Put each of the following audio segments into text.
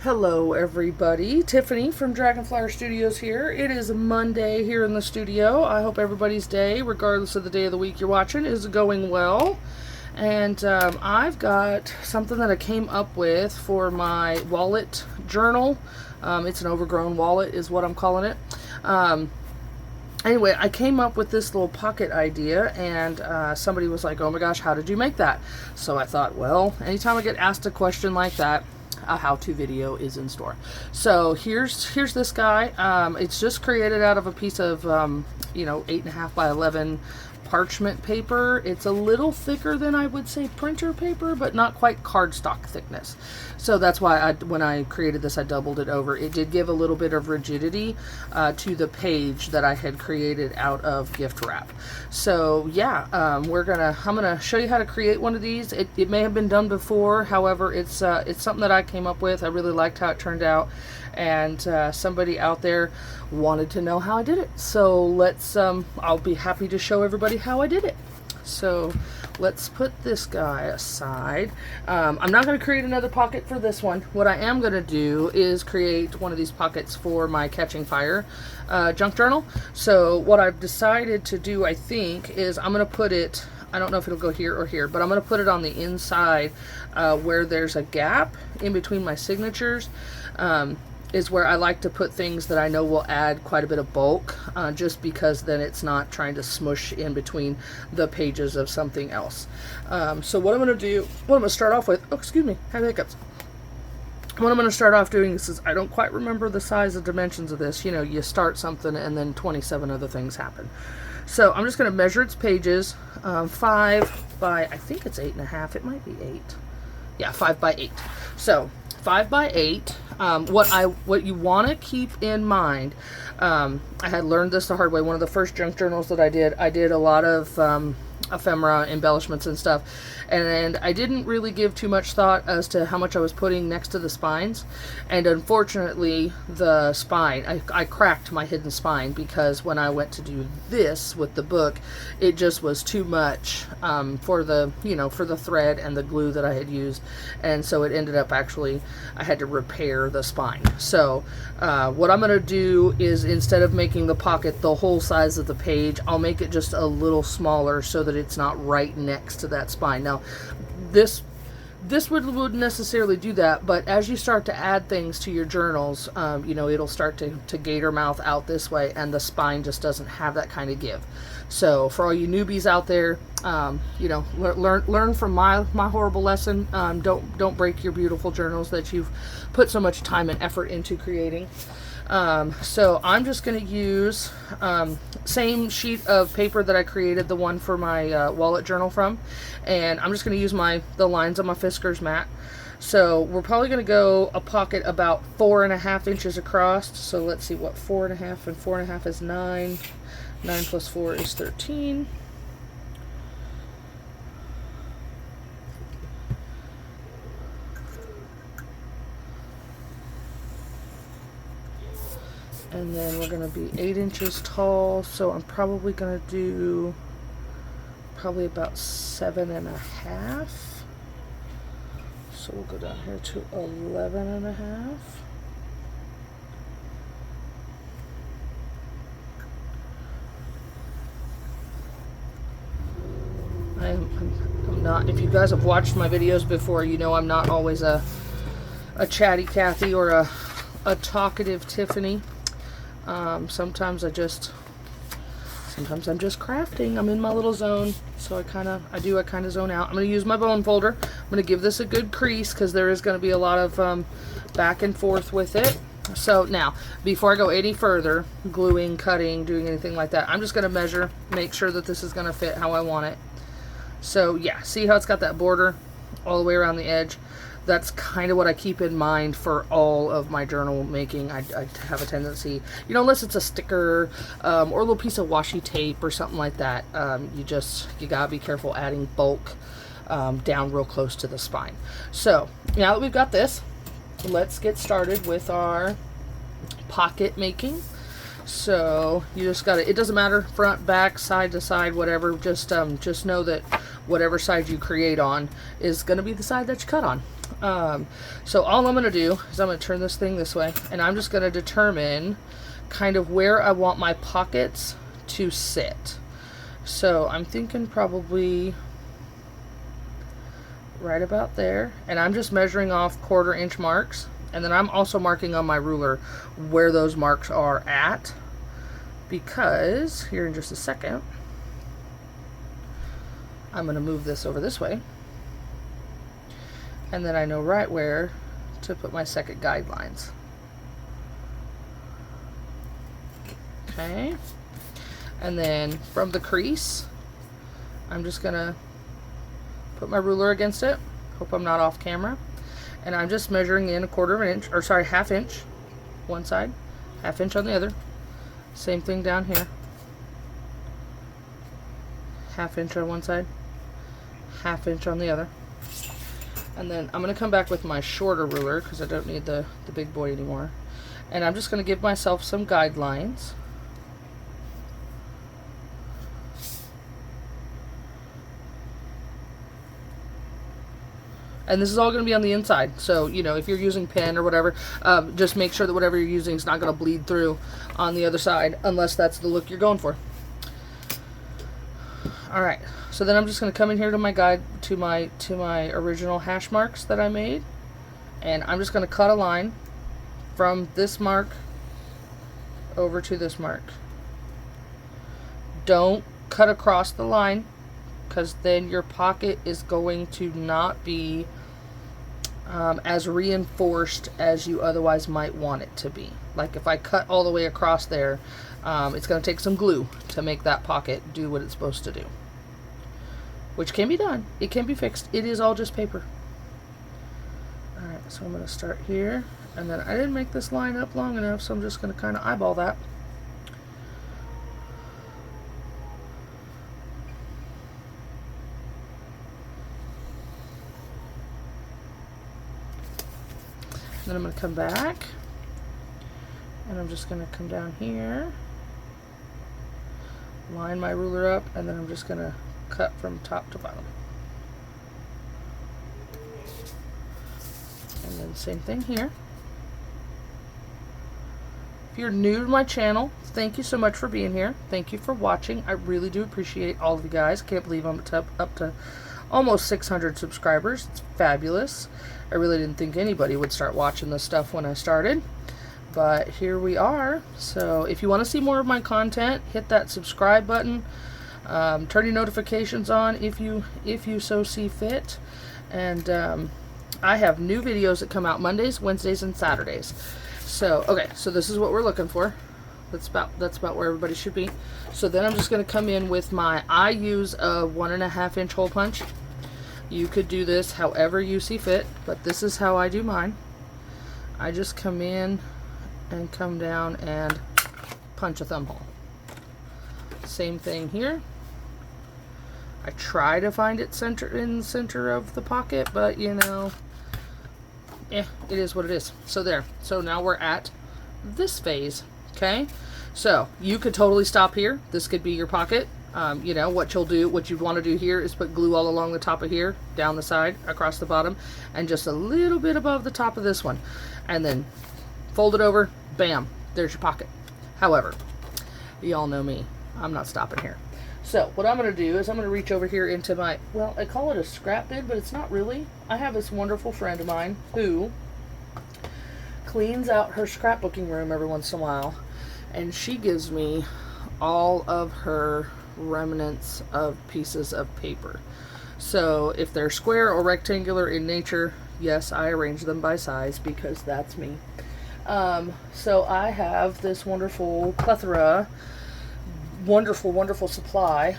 Hello everybody, Tiffany from Dragonflyer Studios here. It is Monday here in the studio. I hope everybody's day, regardless of the day of the week you're watching, is going well. And I've got something that I came up with for my wallet journal. It's an overgrown wallet is what I'm calling it. Anyway, I came up with this little pocket idea, and somebody was like, oh my gosh, how did you make that? So I thought, well, anytime I get asked a question like that, a how-to video is in store. So here's this guy. It's just created out of a piece of 8.5 by 11 parchment paper. It's a little thicker than I would say printer paper, but not quite cardstock thickness. So that's why when I created this, I doubled it over. It did give a little bit of rigidity to the page that I had created out of gift wrap. So yeah, I'm gonna show you how to create one of these. It may have been done before, however, it's something that I came up with. I really liked how it turned out, and somebody out there wanted to know how I did it. So let's I'll be happy to show everybody how I did it. So let's put this guy aside. I'm not going to create another pocket for this one. What I am going to do is create one of these pockets for my Catching Fire junk journal. So what I've decided to do, I think, is I'm going to put it, I don't know if it'll go here or here, but I'm going to put it on the inside where there's a gap in between my signatures. Is where I like to put things that I know will add quite a bit of bulk, just because then it's not trying to smush in between the pages of something else. So what I'm going to do, what I'm going to start off with, oh excuse me, I have hiccups. What I'm going to start off doing is I don't quite remember the size and dimensions of this. You know, you start something and then 27 other things happen. So I'm just going to measure its pages, 5 by, I think it's 8.5, it might be 8. Yeah, 5 by 8. So 5 by 8. What you want to keep in mind, I had learned this the hard way. One of the first junk journals that I did a lot of ephemera, embellishments and stuff, and I didn't really give too much thought as to how much I was putting next to the spines, and unfortunately the spine, I cracked my hidden spine, because when I went to do this with the book, it just was too much for the thread and the glue that I had used, and so it ended up actually I had to repair the spine. So what I'm going to do is, instead of making the pocket the whole size of the page, I'll make it just a little smaller so that it's not right next to that spine. Now this wouldn't necessarily do that, but as you start to add things to your journals, it'll start to gator mouth out this way, and the spine just doesn't have that kind of give. So for all you newbies out there, learn from my horrible lesson. Don't break your beautiful journals that you've put so much time and effort into creating. So I'm just going to use same sheet of paper that I created the one for my wallet journal from, and I'm just going to use the lines on my Fiskars mat. So we're probably going to go a pocket about 4.5 inches across. So let's see, what 4.5 and 4.5 is 9. 9 plus 4 is 13. And then we're going to be 8 inches tall, so I'm probably going to do probably about 7.5. So we'll go down here to 11.5. I'm not, if you guys have watched my videos before, you know I'm not always a chatty Cathy or a talkative Tiffany. Sometimes I'm just crafting. I'm in my little zone, so I kind of zone out. I'm going to use my bone folder. I'm going to give this a good crease, because there is going to be a lot of back and forth with it. So now, before I go any further, gluing, cutting, doing anything like that, I'm just going to measure, make sure that this is going to fit how I want it. So yeah, see how it's got that border all the way around the edge? That's kind of what I keep in mind for all of my journal making. I have a tendency, unless it's a sticker or a little piece of washi tape or something like that, you gotta be careful adding bulk down real close to the spine. So now that we've got this, let's get started with our pocket making. So you just gotta, it doesn't matter front, back, side to side, whatever, just know that whatever side you create on is going to be the side that you cut on. So all I'm going to do is I'm going to turn this thing this way, and I'm just going to determine kind of where I want my pockets to sit. So I'm thinking probably right about there, and I'm just measuring off 1/4 inch marks, and then I'm also marking on my ruler where those marks are at, because here in just a second I'm going to move this over this way, and then I know right where to put my second guidelines. Okay, and then from the crease I'm just gonna put my ruler against it. Hope I'm not off camera. And I'm just measuring in 1/4 inch, or sorry, 1/2 inch one side, 1/2 inch on the other. Same thing down here. 1/2 inch on one side, 1/2 inch on the other. And then I'm gonna come back with my shorter ruler because I don't need the big boy anymore. And I'm just gonna give myself some guidelines. And this is all going to be on the inside, so you know, if you're using pen or whatever, just make sure that whatever you're using is not going to bleed through on the other side, unless that's the look you're going for. Alright, so then I'm just going to come in here to my guide, to my original hash marks that I made, and I'm just going to cut a line from this mark over to this mark. Don't cut across the line, because then your pocket is going to not be as reinforced as you otherwise might want it to be. Like if I cut all the way across there, it's going to take some glue to make that pocket do what it's supposed to do. Which can be done. It can be fixed. It is all just paper. Alright, so I'm going to start here, and then I didn't make this line up long enough, so I'm just going to kind of eyeball that. Then I'm going to come back, and I'm just going to come down here, line my ruler up, and then I'm just going to cut from top to bottom. And then same thing here. If you're new to my channel, thank you so much for being here. Thank you for watching. I really do appreciate all of you guys. Can't believe I'm up to almost 600 subscribers. It's fabulous. I really didn't think anybody would start watching this stuff when I started, but here we are. So if you want to see more of my content, hit that subscribe button. Turn your notifications on if you so see fit. And I have new videos that come out Mondays, Wednesdays, and Saturdays. So okay, so this is what we're looking for. That's about where everybody should be. So then I'm just going to come in with I use a 1.5 inch hole punch. You could do this however you see fit, but this is how I do mine. I just come in and come down and punch a thumb hole. Same thing here. I try to find it in the center of the pocket, but you know, it is what it is. So there. So now we're at this phase. Okay, so you could totally stop here. This could be your pocket. You know, what you'd want to do here is put glue all along the top of here, down the side, across the bottom, and just a little bit above the top of this one. And then fold it over, bam, there's your pocket. However, y'all know me. I'm not stopping here. So what I'm going to do is I'm going to reach over here into my, well, I call it a scrap bin, but it's not really. I have this wonderful friend of mine who cleans out her scrapbooking room every once in a while, and she gives me all of her remnants of pieces of paper. So if they're square or rectangular in nature, yes, I arrange them by size because that's me. So I have this wonderful plethora, wonderful supply.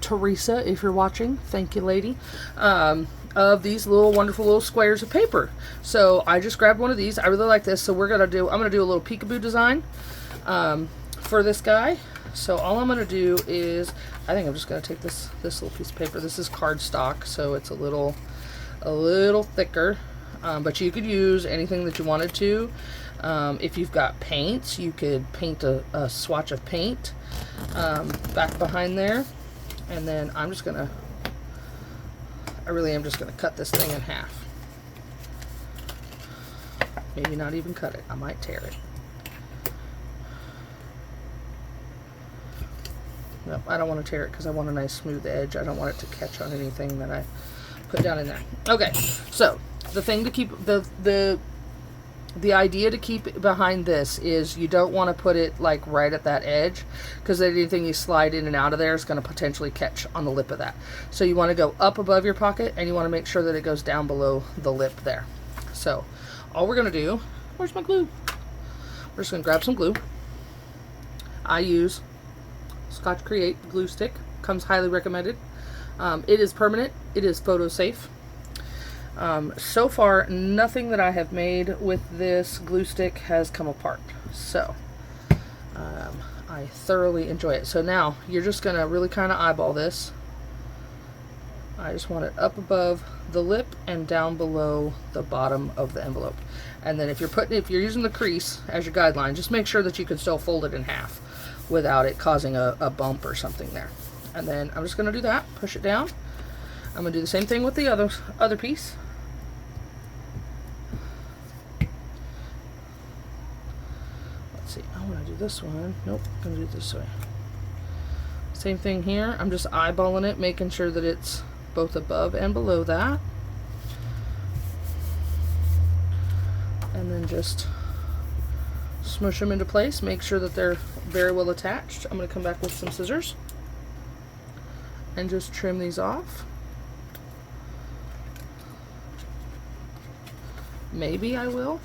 Teresa, if you're watching, thank you, lady. Of these wonderful little squares of paper. So I just grabbed one of these. I really like this. So I'm gonna do a little peekaboo design for this guy. So all I'm gonna do is, I think I'm just gonna take this little piece of paper. This is cardstock, so it's a little thicker, but you could use anything that you wanted to. If you've got paints, you could paint a swatch of paint back behind there, and then I really am just gonna cut this thing in half. Maybe not even cut it. I might tear it. Nope, I don't want to tear it because I want a nice smooth edge. I don't want it to catch on anything that I put down in there. Okay, so the thing to keep, the idea to keep behind this is you don't want to put it like right at that edge, because anything you slide in and out of there is going to potentially catch on the lip of that. So you want to go up above your pocket, and you want to make sure that it goes down below the lip there. So all we're going to do, where's my glue? We're just going to grab some glue. I use Scotch Create glue stick. Comes highly recommended. It is permanent. It is photo safe. So far, nothing that I have made with this glue stick has come apart. So I thoroughly enjoy it. So now you're just going to really kind of eyeball this. I just want it up above the lip and down below the bottom of the envelope. And then if you're using the crease as your guideline, just make sure that you can still fold it in half without it causing a bump or something there. And then I'm just going to do that, push it down. I'm going to do the same thing with the other piece. Let's see, I want to do this one. Nope, I'm going to do it this way. Same thing here. I'm just eyeballing it, making sure that it's both above and below that. And then just smush them into place. Make sure that they're very well attached. I'm going to come back with some scissors and just trim these off. Maybe I will,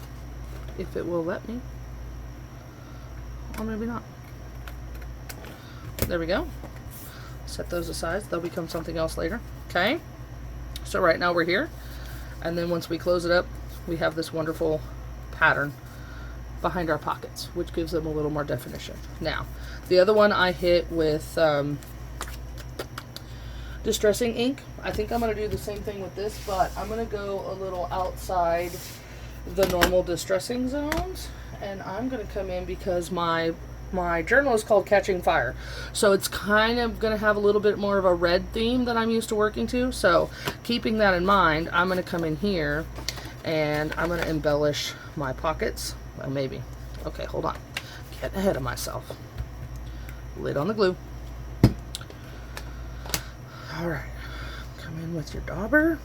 if it will let me. Or maybe not. There we go. Set those aside. They'll become something else later. Okay. So right now we're here. And then once we close it up, we have this wonderful pattern behind our pockets, which gives them a little more definition. Now, the other one I hit with distressing ink. I think I'm going to do the same thing with this, but I'm going to go a little outside the normal distressing zones, and I'm going to come in because my journal is called Catching Fire, so it's kind of going to have a little bit more of a red theme that I'm used to working to. So keeping that in mind, I'm going to come in here and I'm going to embellish my pockets. Well, maybe. Okay, hold on. Getting ahead of myself. Lid on the glue. Alright. Come in with your dauber.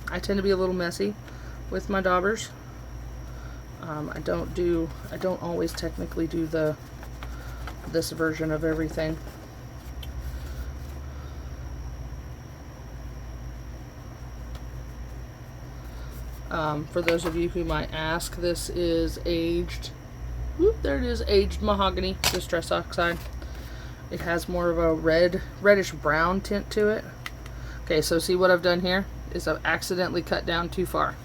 I tend to be a little messy with my daubers. I don't always technically do this version of everything. For those of you who might ask, this is aged, there it is, aged mahogany Distress Oxide. It has more of a reddish brown tint to it. Okay, so see what I've done here is I've accidentally cut down too far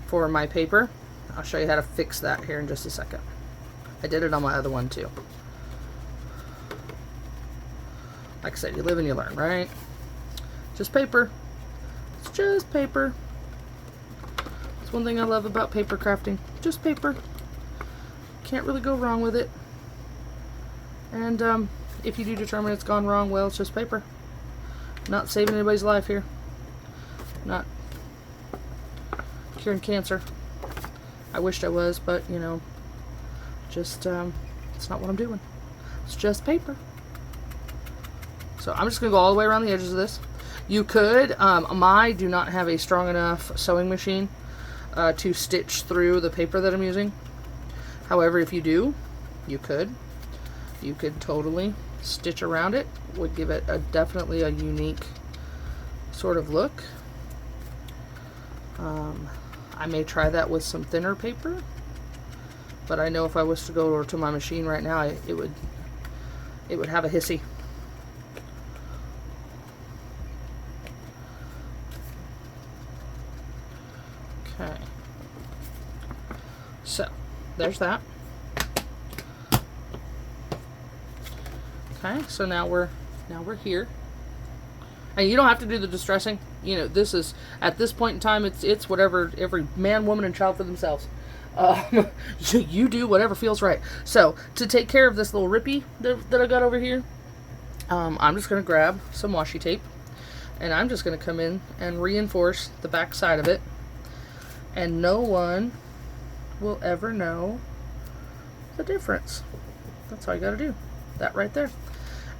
for my paper. I'll show you how to fix that here in just a second. I did it on my other one too. Like I said, you live and you learn, right? Just paper. It's just paper. That's one thing I love about paper crafting. Just paper. Can't really go wrong with it. And if you do determine it's gone wrong, well, it's just paper. Not saving anybody's life here. Not curing cancer. I wished I was, but you know, just it's not what I'm doing. It's just paper. So I'm just gonna go all the way around the edges of this. You could, I do not have a strong enough sewing machine to stitch through the paper that I'm using. However, if you do, you could totally stitch around it. Would give it definitely a unique sort of look. I may try that with some thinner paper, but I know if I was to go over to my machine right now, it would have a hissy. Okay, so there's that. Okay, so now we're here, and you don't have to do the distressing. You know, this is, at this point in time, it's whatever every man, woman, and child for themselves. You do whatever feels right. So, to take care of this little rippy that I got over here, I'm just going to grab some washi tape, and I'm just going to come in and reinforce the back side of it, and no one will ever know the difference. That's all you got to do. That right there.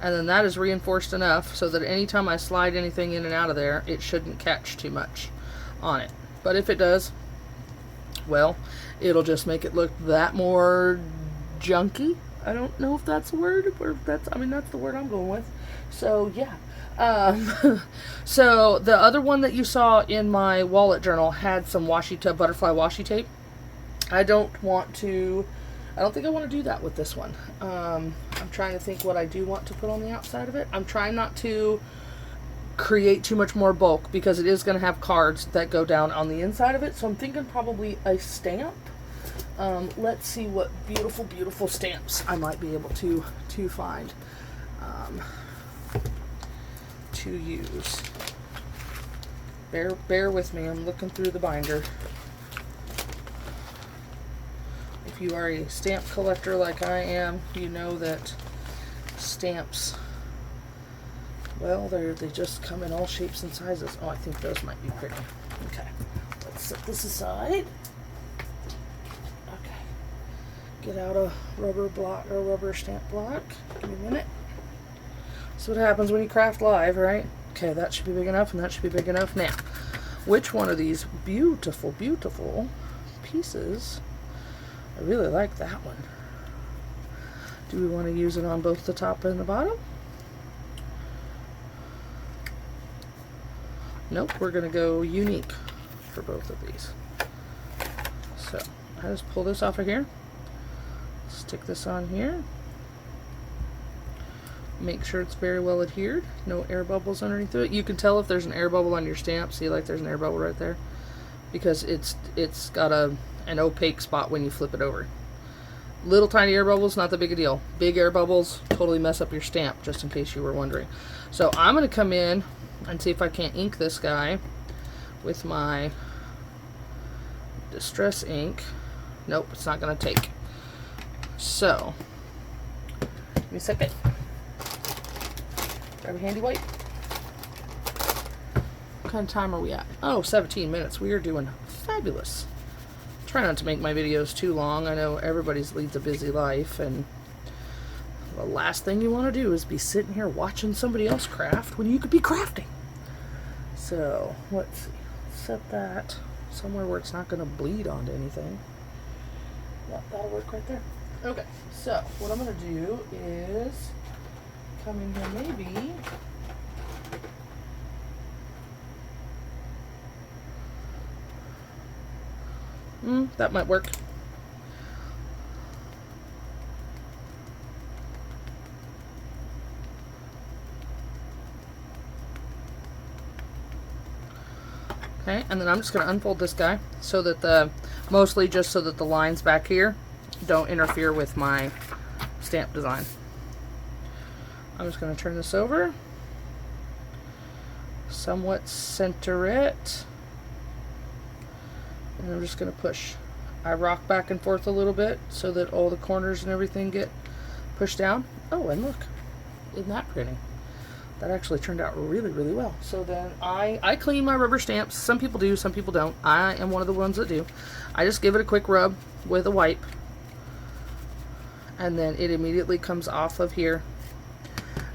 And then that is reinforced enough so that anytime I slide anything in and out of there, it shouldn't catch too much on it. But if it does, well, it'll just make it look that more junky. I don't know if that's a word, or that's the word I'm going with. So yeah. So the other one that you saw in my wallet journal had some butterfly washi tape. I don't think I want to do that with this one. I'm trying to think what I do want to put on the outside of it. I'm trying not to create too much more bulk because it is going to have cards that go down on the inside of it. So I'm thinking probably a stamp. Let's see what beautiful, beautiful stamps I might be able to find to use. Bear with me. I'm looking through the binder. If you are a stamp collector like I am, you know that stamps, well, they just come in all shapes and sizes. Oh, I think those might be pretty. Okay, let's set this aside. Okay, get out a rubber block or rubber stamp block. Give me a minute. That's what happens when you craft live, right? Okay, that should be big enough, and that should be big enough. Now, which one of these beautiful, beautiful pieces? I really like that one. Do we want to use it on both the top and the bottom? Nope, we're going to go unique for both of these. So, I just pull this off of here, stick this on here, make sure it's very well adhered, no air bubbles underneath it. You can tell if there's an air bubble on your stamp. See, like there's an air bubble right there, because it's got an opaque spot when you flip it over. Little tiny air bubbles, not that big a deal. Big air bubbles totally mess up your stamp, just in case you were wondering. So I'm going to come in and see if I can't ink this guy with my Distress ink. Nope, it's not going to take. So, give me a second. Grab a handy wipe. What kind of time are we at? Oh, 17 minutes. We are doing fabulous. Try not to make my videos too long. I know everybody's leads a busy life, and the last thing you want to do is be sitting here watching somebody else craft when you could be crafting. So, let's see. Set that somewhere where it's not going to bleed onto anything. Yep, that'll work right there. Okay, so what I'm going to do is come in here maybe. That might work. Okay, and then I'm just going to unfold this guy so that mostly just so that the lines back here don't interfere with my stamp design. I'm just going to turn this over, somewhat center it, and I'm just going to push. I rock back and forth a little bit so that all the corners and everything get pushed down. Oh, and look, isn't that pretty? That actually turned out really, really well. So then I clean my rubber stamps. Some people do, some people don't. I am one of the ones that do. I just give it a quick rub with a wipe, and then it immediately comes off of here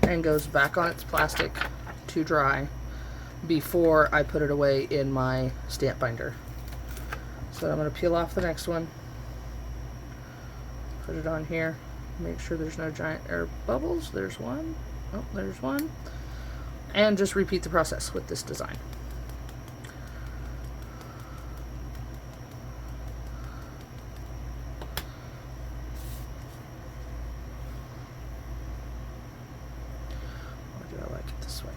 and goes back on its plastic to dry before I put it away in my stamp binder. So I'm going to peel off the next one, put it on here, make sure there's no giant air bubbles. There's one. Oh, there's one. And just repeat the process with this design. Or do I like it this way?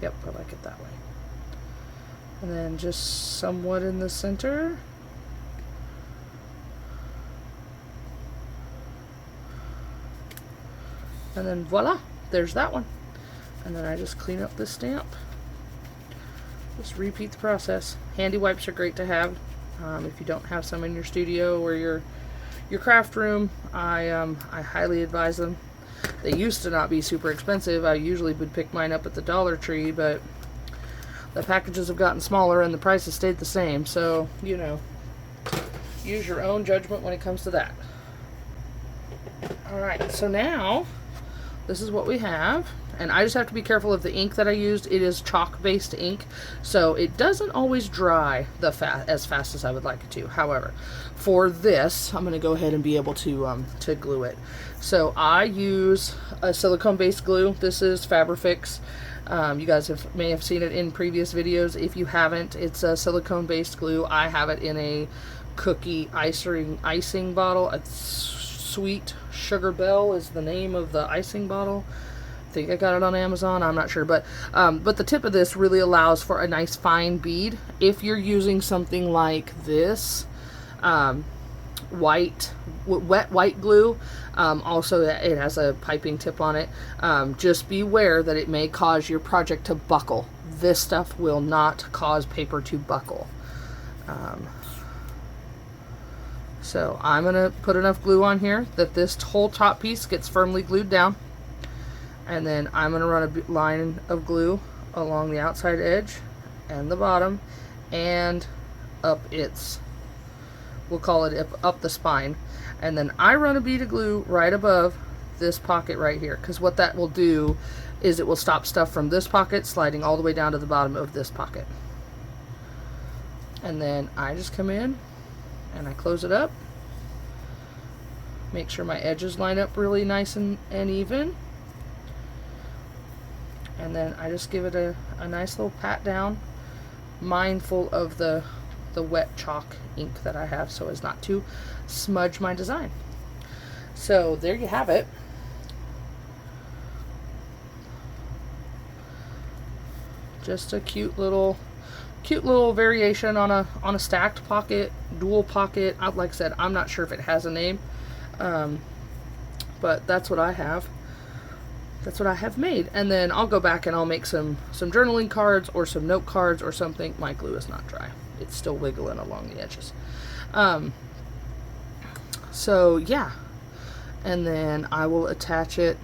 Yep, I like it that way. And then just somewhat in the center. And then voila, there's that one. And then I just clean up this stamp Just repeat the process. Handy wipes are great to have. If you don't have some in your studio or your craft room, I highly advise them. They used to not be super expensive. I usually would pick mine up at the Dollar Tree, but the packages have gotten smaller and the prices stayed the same. So, you know, use your own judgment when it comes to that. Alright, so now this is what we have. And I just have to be careful of the ink that I used. It is chalk-based ink, so it doesn't always dry as fast as I would like it to. However, for this, I'm going to go ahead and be able to glue it. So I use a silicone-based glue. This is Fabrifix. You guys may have seen it in previous videos. If you haven't, it's a silicone-based glue. I have it in a cookie icing bottle. It's Sweet Sugar Bell is the name of the icing bottle. I think I got it on Amazon, I'm not sure, but the tip of this really allows for a nice fine bead. If you're using something like this, wet white glue, also it has a piping tip on it, just beware that it may cause your project to buckle. This stuff will not cause paper to buckle. So I'm going to put enough glue on here that this whole top piece gets firmly glued down. And then I'm going to run a line of glue along the outside edge and the bottom and up we'll call it up the spine. And then I run a bead of glue right above this pocket right here, because what that will do is it will stop stuff from this pocket sliding all the way down to the bottom of this pocket. And then I just come in and I close it up. Make sure my edges line up really nice and even. And then I just give it a nice little pat down, mindful of the wet chalk ink that I have so as not to smudge my design. So there you have it. Just a cute little variation on a stacked pocket, dual pocket. Like I said, I'm not sure if it has a name, but that's what I have. That's what I have made. And then I'll go back and I'll make some journaling cards or some note cards or something. My glue is not dry. It's still wiggling along the edges. So yeah. And then I will attach it.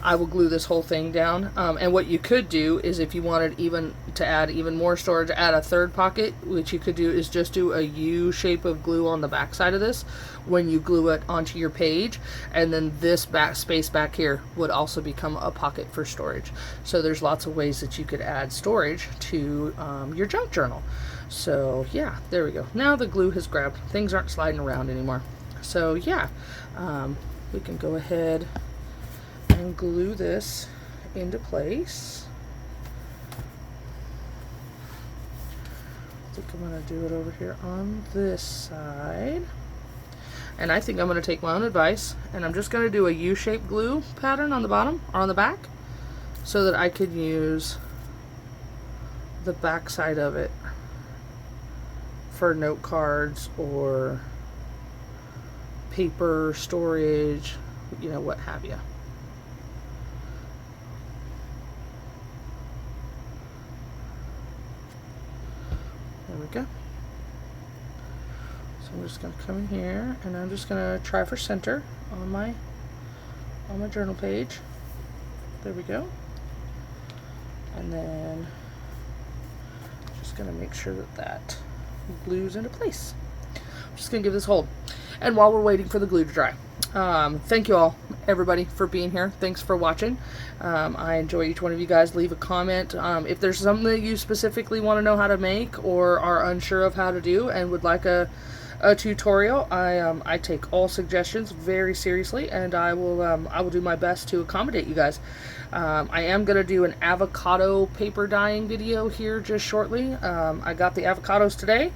I will glue this whole thing down. And what you could do is, if you wanted to add even more storage, add a third pocket. What you could do is just do a U shape of glue on the back side of this when you glue it onto your page, and then this back space back here would also become a pocket for storage. So there's lots of ways that you could add storage to your junk journal. So yeah, there we go. Now the glue has grabbed. Things aren't sliding around anymore. So yeah, we can go ahead and glue this into place. I think I'm going to do it over here on this side. And I think I'm going to take my own advice, and I'm just going to do a U-shaped glue pattern on the bottom or on the back so that I could use the back side of it for note cards or paper storage, you know, what have you. There we go. So I'm just going to come in here and I'm just going to try for center on my journal page. There we go. And then just going to make sure that glues into place. I'm just going to give this a hold. And while we're waiting for the glue to dry, thank you all, everybody, for being here. Thanks for watching. I enjoy each one of you guys. Leave a comment. If there's something that you specifically want to know how to make or are unsure of how to do and would like a tutorial, I take all suggestions very seriously, and I will do my best to accommodate you guys. I am going to do an avocado paper dyeing video here just shortly. I got the avocados today,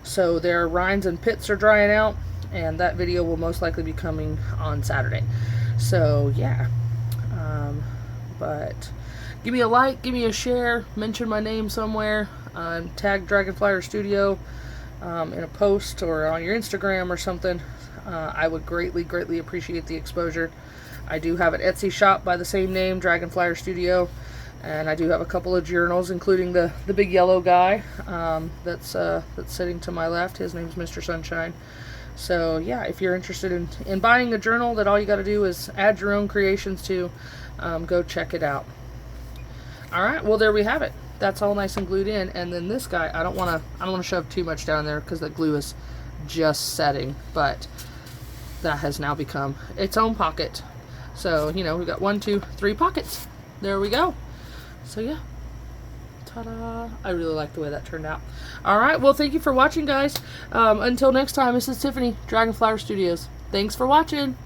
so their rinds and pits are drying out, and that video will most likely be coming on Saturday. So yeah, but give me a like, give me a share, mention my name somewhere, tag Dragonflyer Studio in a post or on your Instagram or something. I would greatly appreciate the exposure. I do have an Etsy shop by the same name, Dragonflyer Studio. And I do have a couple of journals, including the big yellow guy that's sitting to my left. His name's Mr. Sunshine. So yeah, if you're interested in buying a journal that all you got to do is add your own creations to, go check it out. All right, well there we have it. That's all nice and glued in. And then this guy, I don't want to shove too much down there because the glue is just setting, but that has now become its own pocket. So you know, we've got 1, 2, 3 pockets. There we go. So yeah, ta-da. I really like the way that turned out. All right, well thank you for watching, guys. Until next time, this is Tiffany, Dragonflower Studios. Thanks for watching.